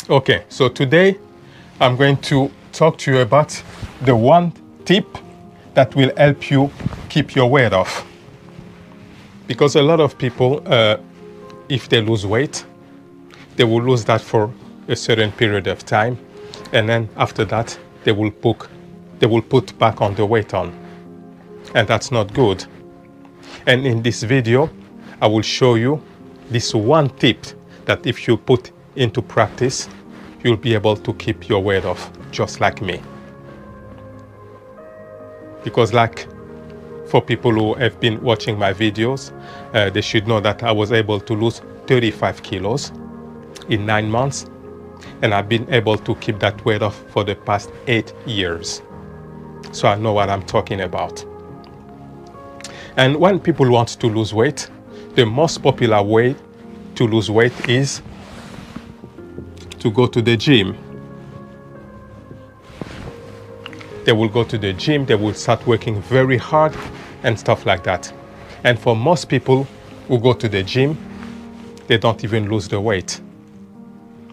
Okay, so today I'm going to talk to you about the one tip that will help you keep your weight off. Because a lot of people, if they lose weight, they will lose that for a certain period of time, and then after that they will put back on the weight on, and that's not good. And in this video I will show you this one tip that if you put into practice, you'll be able to keep your weight off just like me. Because like for people who have been watching my videos, they should know that I was able to lose 35 kilos in 9 months, and I've been able to keep that weight off for the past 8 years. So I know what I'm talking about. And when people want to lose weight, the most popular way to lose weight is to go to the gym. They will go to the gym, they will start working very hard and stuff like that. And for most people who go to the gym, they don't even lose the weight.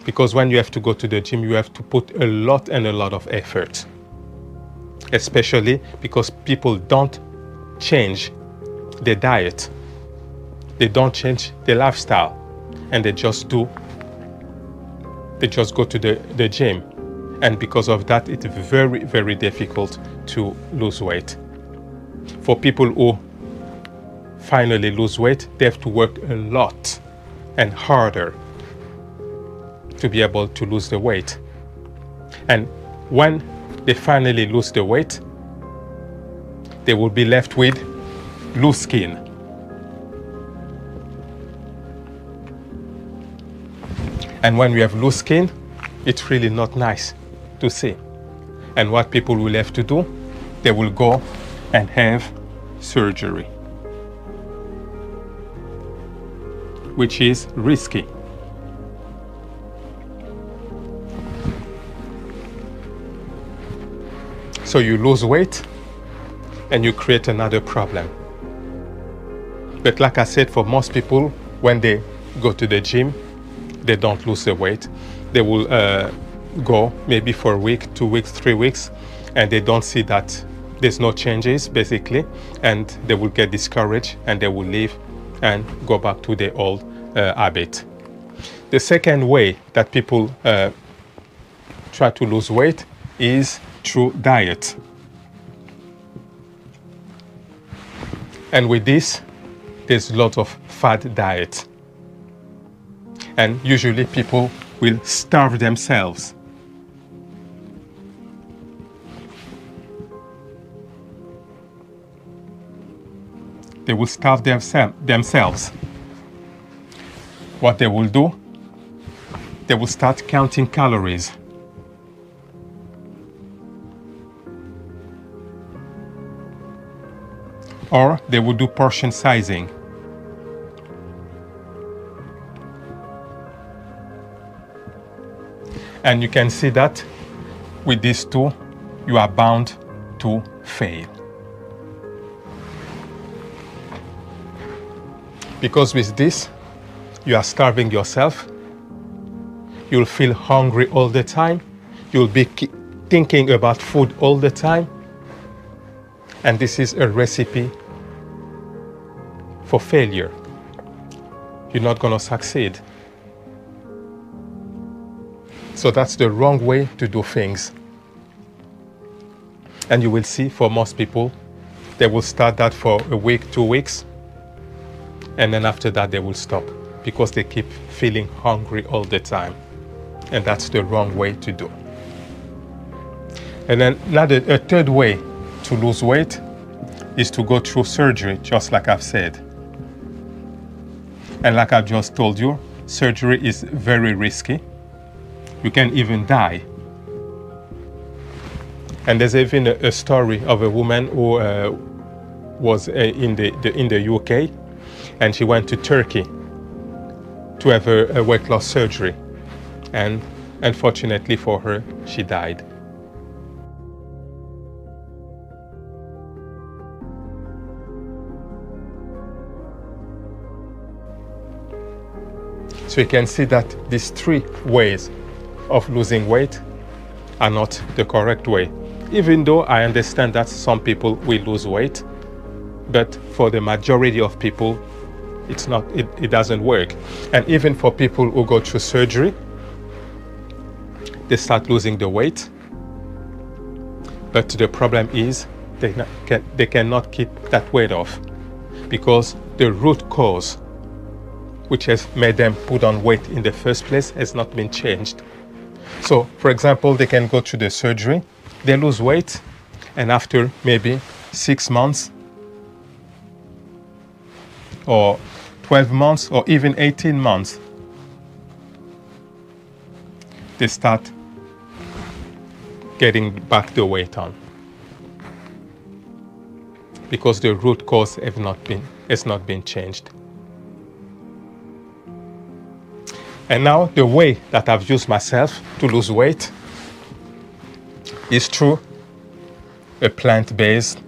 Because when you have to go to the gym, you have to put a lot of effort. Especially because people don't change their diet. They don't change their lifestyle. And they just go to the gym. And because of that, it's very, very difficult to lose weight. For people who finally lose weight, they have to work a lot and harder to be able to lose the weight. And when they finally lose the weight, they will be left with loose skin. And when we have loose skin, it's really not nice to see. And what people will have to do, they will go and have surgery, which is risky. So you lose weight and you create another problem. But like I said, for most people, when they go to the gym, they don't lose the weight. They will go maybe for a week, 2 weeks, 3 weeks, and they don't see that there's no changes basically, and they will get discouraged and they will leave and go back to their old habit. The second way that people try to lose weight is through diet. And with this, there's a lot of fad diet. And usually people will starve themselves. They will starve themselves. What they will do, they will start counting calories. Or they will do portion sizing. And you can see that with these two, you are bound to fail. Because with this, you are starving yourself. You'll feel hungry all the time. You'll be thinking about food all the time. And this is a recipe for failure. You're not going to succeed. So that's the wrong way to do things. And you will see for most people, they will start that for a week, 2 weeks, and then after that they will stop because they keep feeling hungry all the time. And that's the wrong way to do. And then a third way to lose weight is to go through surgery, just like I've said. And like I've just told you, surgery is very risky. You can even die. And there's even a story of a woman who was in the UK, and she went to Turkey to have a weight loss surgery. And unfortunately for her, she died. So you can see that these three ways of losing weight are not the correct way. Even though I understand that some people will lose weight, but for the majority of people, it doesn't work. And even for people who go through surgery, they start losing the weight. But the problem is they cannot keep that weight off because the root cause, which has made them put on weight in the first place, has not been changed. So, for example, they can go through the surgery, they lose weight, and after maybe 6 months or 12 months or even 18 months, they start getting back the weight on because the root cause has not been changed. And now the way that I've used myself to lose weight is through a plant-based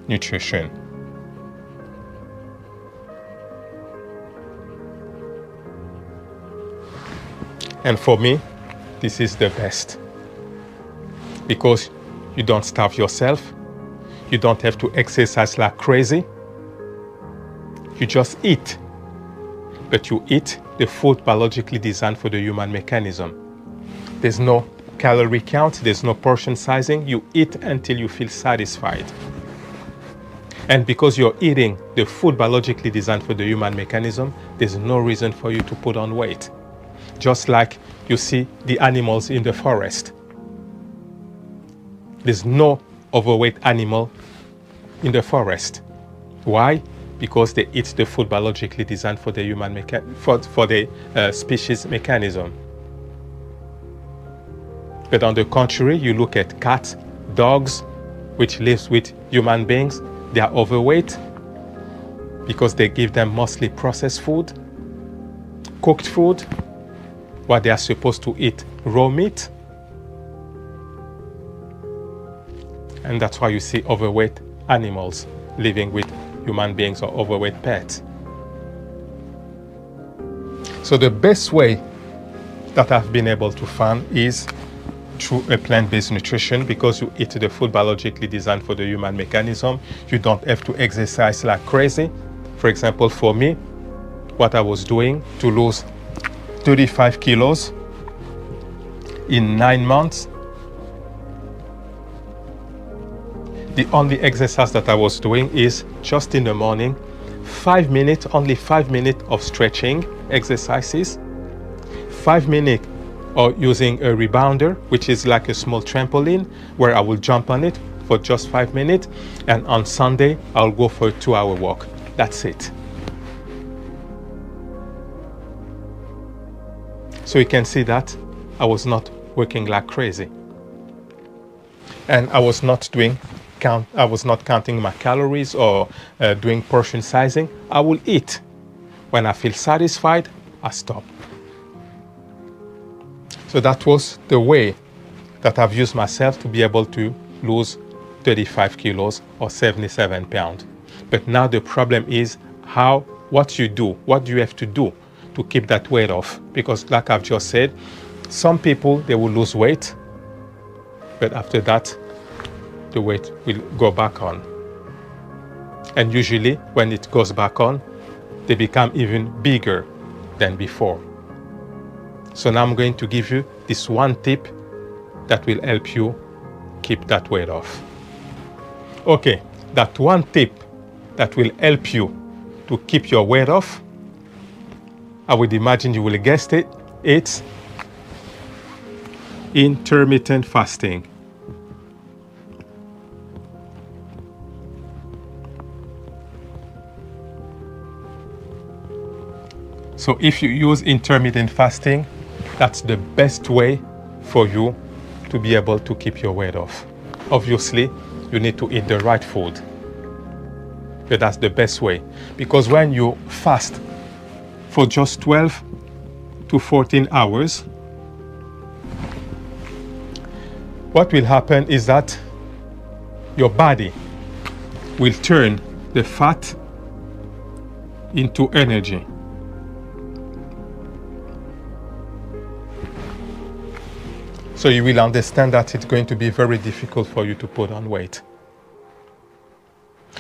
nutrition. And for me, this is the best because you don't starve yourself, you don't have to exercise like crazy, you just eat. But you eat the food biologically designed for the human mechanism. There's no calorie count, there's no portion sizing, you eat until you feel satisfied. And because you're eating the food biologically designed for the human mechanism, there's no reason for you to put on weight. Just like you see the animals in the forest. There's no overweight animal in the forest. Why? Because they eat the food biologically designed for the human for the species mechanism. But on the contrary, you look at cats, dogs, which lives with human beings, they are overweight because they give them mostly processed food, cooked food, what they are supposed to eat, raw meat. And that's why you see overweight animals living with human beings or overweight pets. So the best way that I've been able to find is through a plant-based nutrition, because you eat the food biologically designed for the human mechanism. You don't have to exercise like crazy. For example, for me, what I was doing to lose 35 kilos in 9 months, the only exercise that I was doing is just in the morning, 5 minutes, only 5 minutes of stretching exercises, 5 minutes or using a rebounder, which is like a small trampoline where I will jump on it for just 5 minutes. And on Sunday, I'll go for a 2-hour walk. That's it. So you can see that I was not working like crazy. And I was not counting my calories or doing portion sizing. I will eat. When I feel satisfied, I stop. So that was the way that I've used myself to be able to lose 35 kilos or 77 pounds. But now the problem is what do you have to do to keep that weight off? Because like I've just said, some people, they will lose weight, but after that, the weight will go back on. And usually when it goes back on, they become even bigger than before. So now I'm going to give you this one tip that will help you keep that weight off. Okay, that one tip that will help you to keep your weight off, I would imagine you will have guessed it, it's intermittent fasting. So if you use intermittent fasting, that's the best way for you to be able to keep your weight off. Obviously, you need to eat the right food. But that's the best way. Because when you fast for just 12 to 14 hours, what will happen is that your body will turn the fat into energy. So you will understand that it's going to be very difficult for you to put on weight.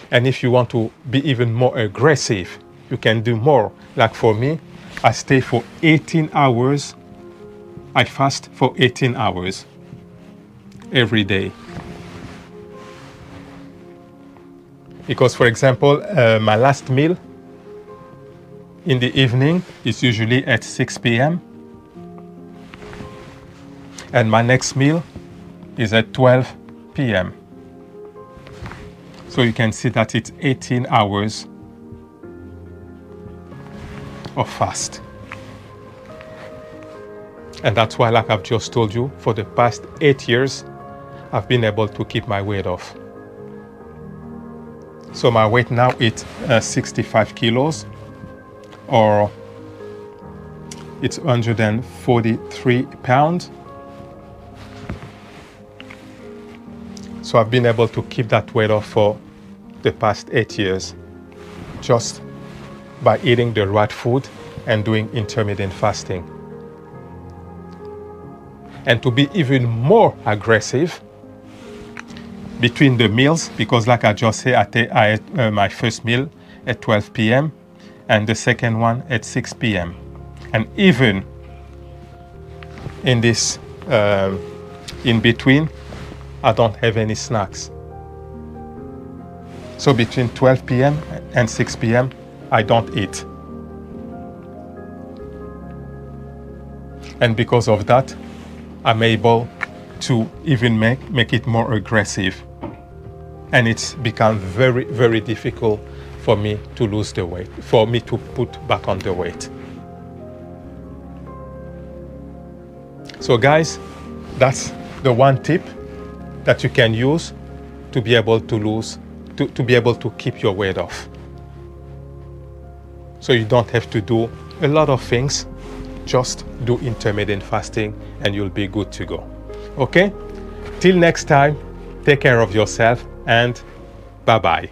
And if you want to be even more aggressive, you can do more. Like for me, I stay for 18 hours. I fast for 18 hours every day. Because, for example, my last meal in the evening is usually at 6 p.m. And my next meal is at 12 p.m. So you can see that it's 18 hours of fast. And that's why, like I've just told you, for the past 8 years, I've been able to keep my weight off. So my weight now is 65 kilos, or it's 143 pounds. So I've been able to keep that weight off for the past 8 years, just by eating the right food and doing intermittent fasting. And to be even more aggressive between the meals, because like I just said, I ate my first meal at 12 p.m. and the second one at 6 p.m. And even in this in between, I don't have any snacks. So between 12 p.m. and 6 p.m., I don't eat. And because of that, I'm able to even make it more aggressive. And it's become very, very difficult for me to lose the weight, for me to put back on the weight. So guys, that's the one tip that you can use to be able to lose, to be able to keep your weight off. So you don't have to do a lot of things, just do intermittent fasting and you'll be good to go. Okay? Till next time, take care of yourself and bye-bye.